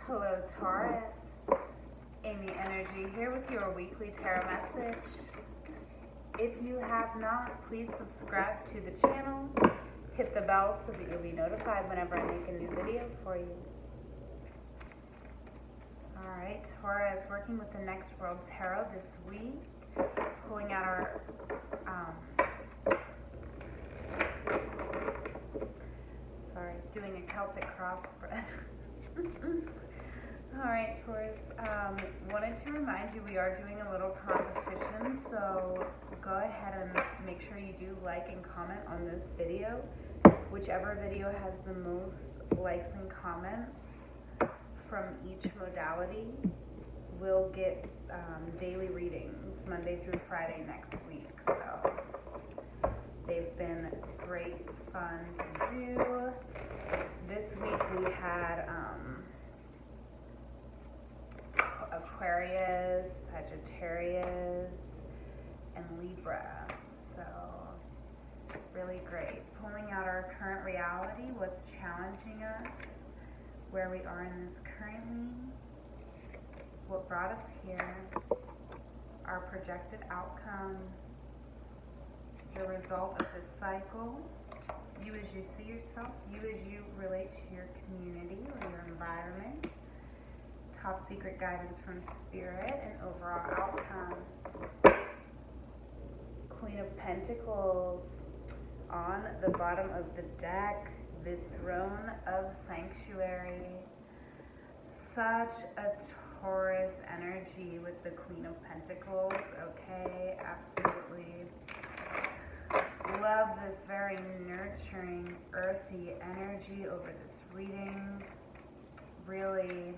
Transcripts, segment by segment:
Hello, Taurus. Amyenergy here with your weekly tarot message. If you have not, please subscribe to the channel. Hit the bell so that you'll be notified whenever I make a new video for you. Alright, Taurus, working with the Next World Tarot this week. Pulling out our doing a Celtic cross spread. Alright, Taurus, wanted to remind you we are doing a little competition, so go ahead and make sure you do like and comment on this video. Whichever video has the most likes and comments from each modality will get daily readings Monday through Friday next week. So they've been great fun to do. This week we had Aquarius, Sagittarius, and Libra. So really great. Pulling out our current reality, what's challenging us, where we are in this currently, what brought us here, our projected outcome, the result of this cycle, you as you see yourself, you as you relate to your community or your environment, top secret guidance from Spirit, and overall outcome. Queen of Pentacles on the bottom of the deck, the Throne of Sanctuary. Such a Taurus energy with the Queen of Pentacles, okay, absolutely. Love this very nurturing, earthy energy over this reading. Really,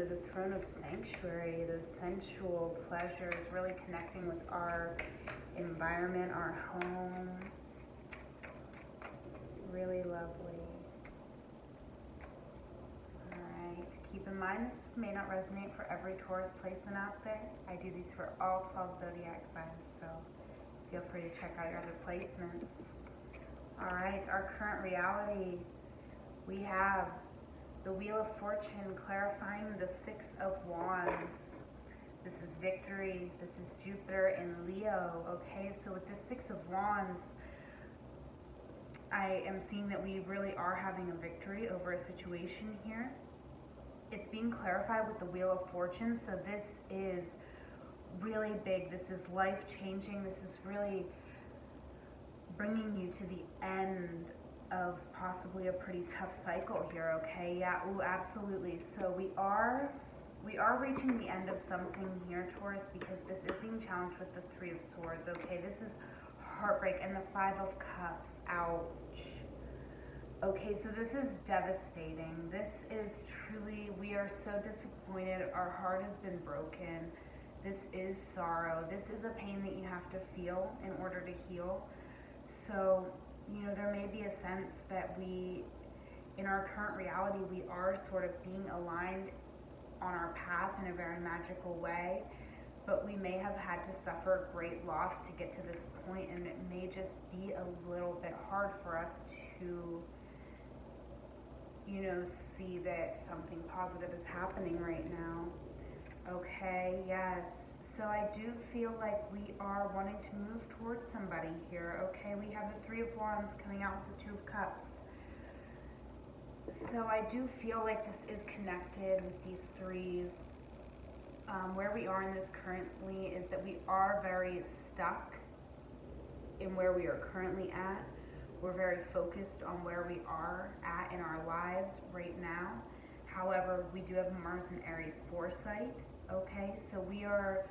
the Throne of Sanctuary, those sensual pleasures, really connecting with our environment, our home. Really lovely. Alright, keep in mind this may not resonate for every Taurus placement out there. I do these for all 12 zodiac signs, so feel free to check out your other placements. Alright, our current reality, we have the Wheel of Fortune clarifying the Six of Wands. This is victory. This is Jupiter in Leo. Okay, so with this Six of Wands, I am seeing that we really are having a victory over a situation here. It's being clarified with the Wheel of Fortune, so this is really big. This is life-changing. This is really bringing you to the end of possibly a pretty tough cycle here, okay? Yeah, ooh, absolutely. So we are reaching the end of something here, Taurus, because this is being challenged with the Three of Swords, okay? This is heartbreak, and the Five of Cups, ouch. Okay, so this is devastating. This is truly, we are so disappointed. Our heart has been broken. This is sorrow. This is a pain that you have to feel in order to heal. So, there may be a sense that we, in our current reality, we are sort of being aligned on our path in a very magical way, but we may have had to suffer great loss to get to this point, and it may just be a little bit hard for us to, see that something positive is happening right now. Okay, yes. So I do feel like we are wanting to move towards somebody here, okay? We have the Three of Wands coming out with the Two of Cups. So I do feel like this is connected with these threes. Where we are in this currently is that we are very stuck in where we are currently at. We're very focused on where we are at in our lives right now. However, we do have Mars and Aries foresight, okay? So we are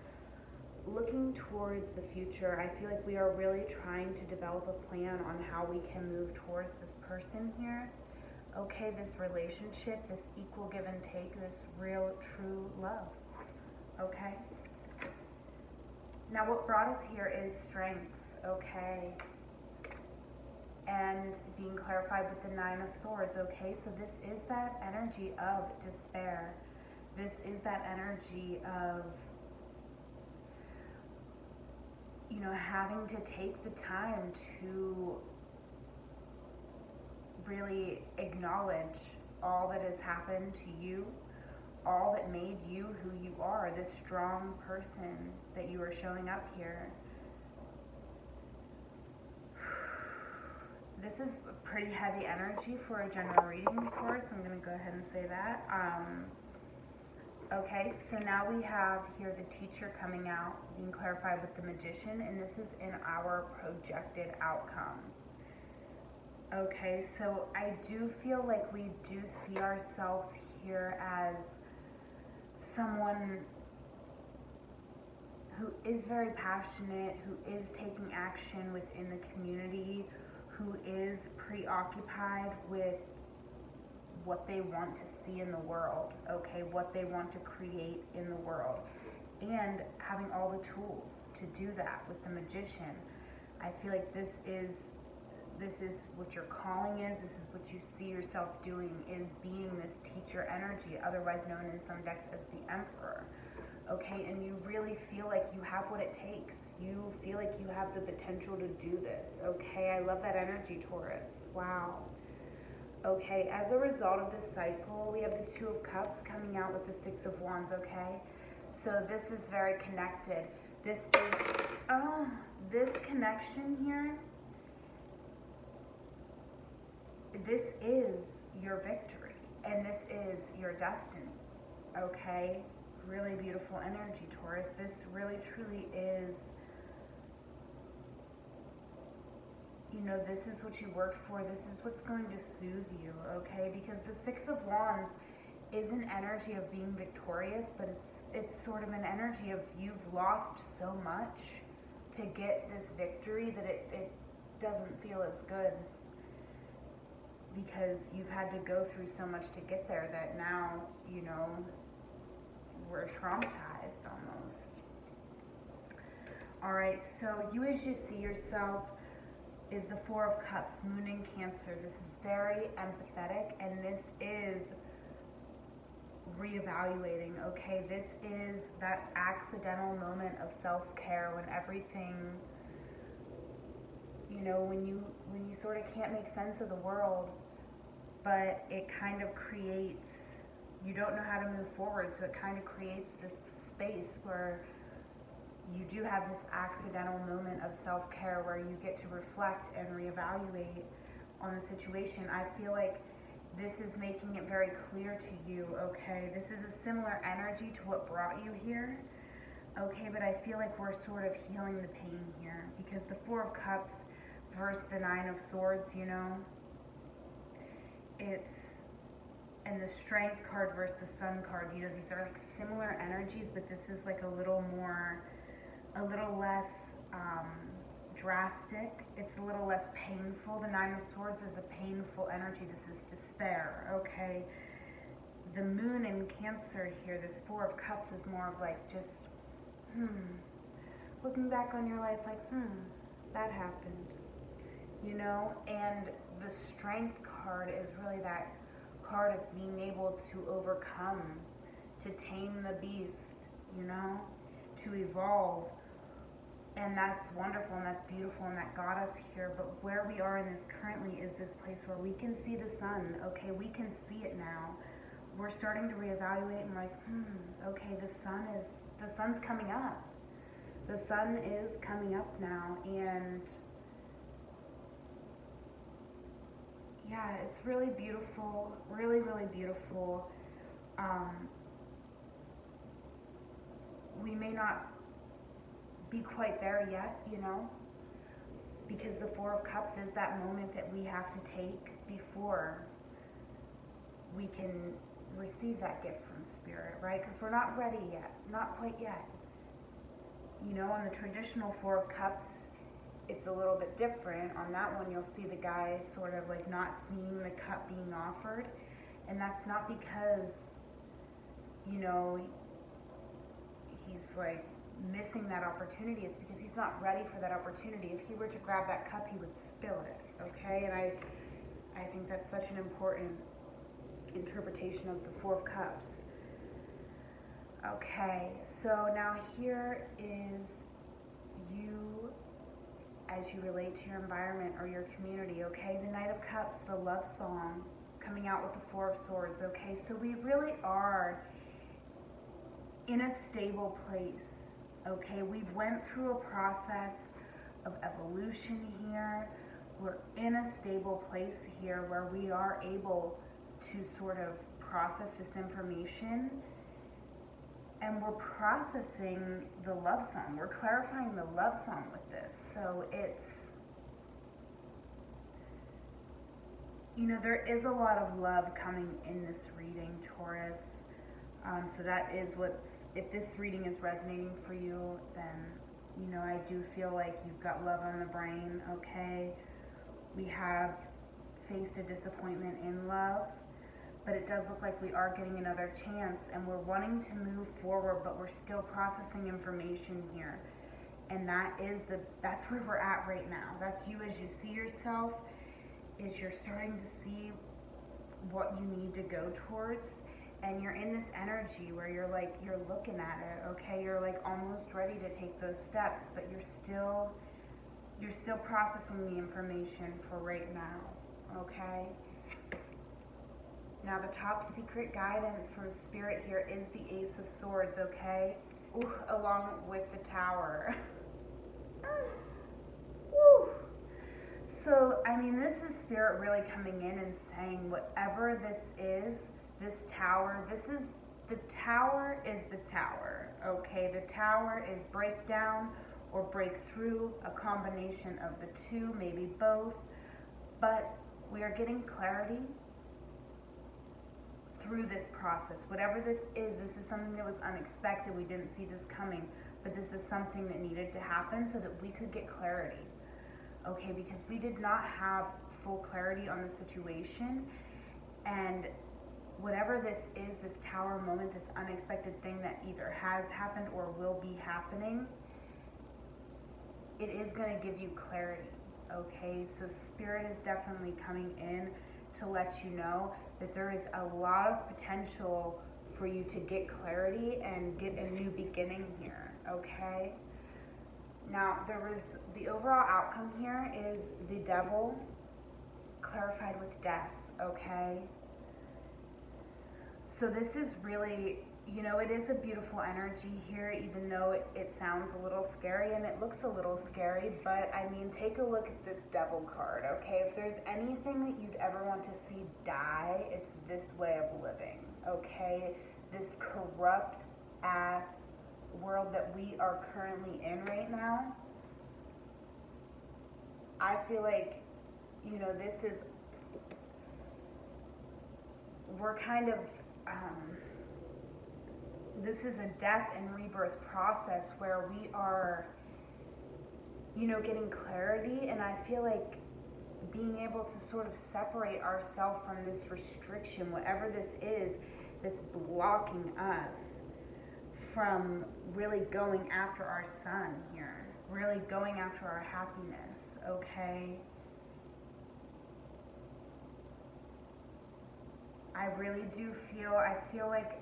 looking towards the future. I feel like we are really trying to develop a plan on how we can move towards this person here. Okay, this relationship, this equal give and take, this real, true love. Okay? Now what brought us here is strength, okay? And being clarified with the Nine of Swords, okay? So this is that energy of despair. This is that energy of, having to take the time to really acknowledge all that has happened to you, all that made you who you are, this strong person that you are showing up here. This is pretty heavy energy for a general reading, Taurus. I'm going to go ahead and say that. Okay, so now we have here the teacher coming out, being clarified with the magician, and this is in our projected outcome. Okay, so I do feel like we do see ourselves here as someone who is very passionate, who is taking action within the community, who is preoccupied with what they want to see in the world, okay, what they want to create in the world, and having all the tools to do that with the magician. I feel like this is what your calling is, this is what you see yourself doing, is being this teacher energy, otherwise known in some decks as the Emperor, okay, and you really feel like you have what it takes. You feel like you have the potential to do this, okay? I love that energy, Taurus. Wow. Okay, as a result of this cycle, we have the Two of Cups coming out with the Six of Wands, okay? So this is very connected. This is, this connection here, this is your victory, and this is your destiny, okay? Really beautiful energy, Taurus. This really, truly is, you know, this is what you worked for. This is what's going to soothe you, okay? Because the Six of Wands is an energy of being victorious, but it's sort of an energy of you've lost so much to get this victory that it doesn't feel as good, because you've had to go through so much to get there that now, you know, we're traumatized almost. All right, so you as you see yourself is the Four of Cups, Moon in Cancer. This is very empathetic, and this is reevaluating, okay? This is that accidental moment of self-care when everything, you know, when you sort of can't make sense of the world, but it kind of creates, you don't know how to move forward, so it kind of creates this space where you do have this accidental moment of self-care where you get to reflect and reevaluate on the situation. I feel like this is making it very clear to you, okay? This is a similar energy to what brought you here, okay? But I feel like we're sort of healing the pain here, because the Four of Cups versus the Nine of Swords, you know, it's, and the Strength card versus the Sun card, you know, these are like similar energies, but this is like a little less drastic. It's a little less painful. The Nine of Swords is a painful energy. This is despair, okay? The Moon in Cancer here, this Four of Cups, is more of like just, looking back on your life like, that happened, you know? And the Strength card is really that card of being able to overcome, to tame the beast, you know, to evolve. And that's wonderful, and that's beautiful, and that got us here. But where we are in this currently is this place where we can see the sun, okay? We can see it now. We're starting to reevaluate and like, okay, the sun's coming up. The sun is coming up now, and yeah, it's really beautiful, really, really beautiful. We may not be quite there yet, you know, because the Four of Cups is that moment that we have to take before we can receive that gift from Spirit, right? Because we're not ready yet, not quite yet. You know, on the traditional Four of Cups, it's a little bit different. On that one, you'll see the guy sort of like not seeing the cup being offered, and that's not because, you know, he's like missing that opportunity. It's because he's not ready for that opportunity. If he were to grab that cup, he would spill it, okay? And I think that's such an important interpretation of the Four of Cups. Okay, so now here is you as you relate to your environment or your community, okay? The Knight of Cups, the love song, coming out with the Four of Swords, okay? So we really are in a stable place, okay? We've went through a process of evolution here. We're in a stable place here where we are able to sort of process this information, and we're processing the love song. We're clarifying the love song with this. So it's, you know, there is a lot of love coming in this reading, Taurus. So that is what's, if this reading is resonating for you, then, you know, I do feel like you've got love on the brain, okay? We have faced a disappointment in love, but it does look like we are getting another chance, and we're wanting to move forward, but we're still processing information here. And that's where we're at right now. That's you as you see yourself, is you're starting to see what you need to go towards, and you're in this energy where you're looking at it, okay? You're like almost ready to take those steps, but you're still processing the information for right now, okay? Now the top secret guidance from Spirit here is the Ace of Swords, okay? Ooh, along with the Tower. Woo. So, I mean, this is Spirit really coming in and saying whatever this is, this Tower, the Tower is the Tower, okay? The Tower is breakdown or breakthrough, a combination of the two, maybe both, but we are getting clarity through this process. Whatever this is something that was unexpected. We didn't see this coming, but this is something that needed to happen so that we could get clarity, okay? Because we did not have full clarity on the situation, and whatever this is, this Tower moment, this unexpected thing that either has happened or will be happening, it is going to give you clarity, okay? So Spirit is definitely coming in to let you know that there is a lot of potential for you to get clarity and get a new beginning here, okay? Now, the overall outcome here is the Devil clarified with death, okay? So this is really, you know, it is a beautiful energy here, even though it sounds a little scary and it looks a little scary, but I mean, take a look at this Devil card, okay? If there's anything that you'd ever want to see die, it's this way of living, okay? This corrupt ass world that we are currently in right now. I feel like, you know, we're kind of, this is a death and rebirth process where we are, you know, getting clarity, and I feel like being able to sort of separate ourselves from this restriction, whatever this is that's blocking us from really going after our sun here, really going after our happiness, okay? I really do feel, like,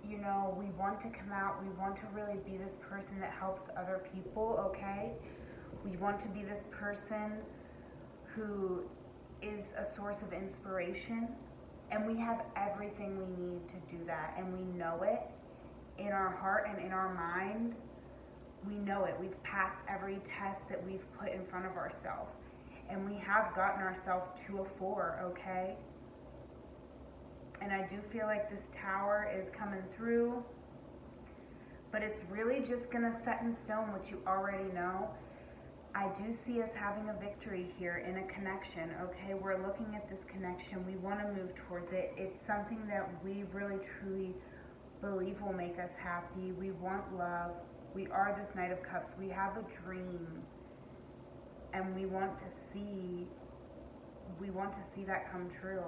you know, we want to come out, we want to really be this person that helps other people, okay? We want to be this person who is a source of inspiration, and we have everything we need to do that, and we know it in our heart and in our mind. We know it. We've passed every test that we've put in front of ourselves, and we have gotten ourselves to a 4, okay? And I do feel like this Tower is coming through, but it's really just gonna set in stone what you already know. I do see us having a victory here in a connection, okay? We're looking at this connection. We want to move towards it. It's something that we really truly believe will make us happy. We want love. We are this Knight of Cups. We have a dream, and we want to see that come true.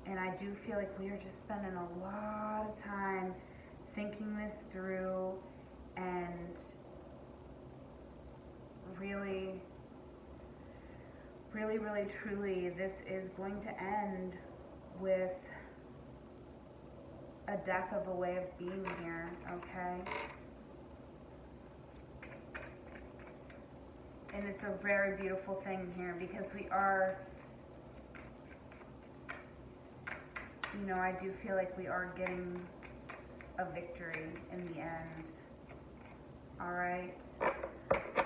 And I do feel like we are just spending a lot of time thinking this through, and really, truly, this is going to end with a death of a way of being here, okay? And it's a very beautiful thing here because we are, you know, I do feel like we are getting a victory in the end. All right.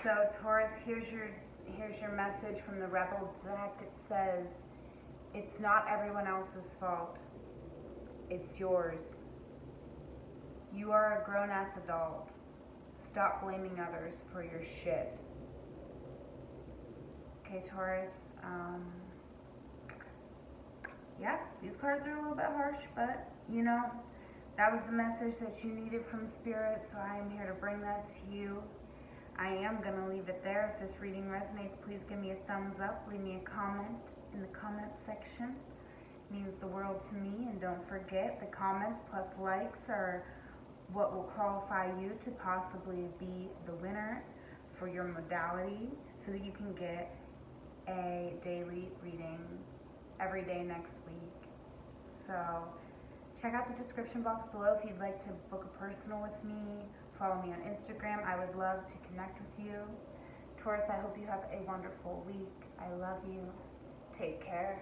So Taurus, here's your message from the Rebel deck. It says, it's not everyone else's fault. It's yours. You are a grown-ass adult. Stop blaming others for your shit. Okay, Taurus. Yeah, these cards are a little bit harsh, but you know, that was the message that you needed from Spirit, so I am here to bring that to you. I am going to leave it there. If this reading resonates, please give me a thumbs up. Leave me a comment in the comment section. It means the world to me. And don't forget, the comments plus likes are what will qualify you to possibly be the winner for your modality so that you can get a daily reading every day next week. So check out the description box below if you'd like to book a personal with me. Follow me on Instagram. I would love to connect with you. Taurus, I hope you have a wonderful week. I love you. Take care.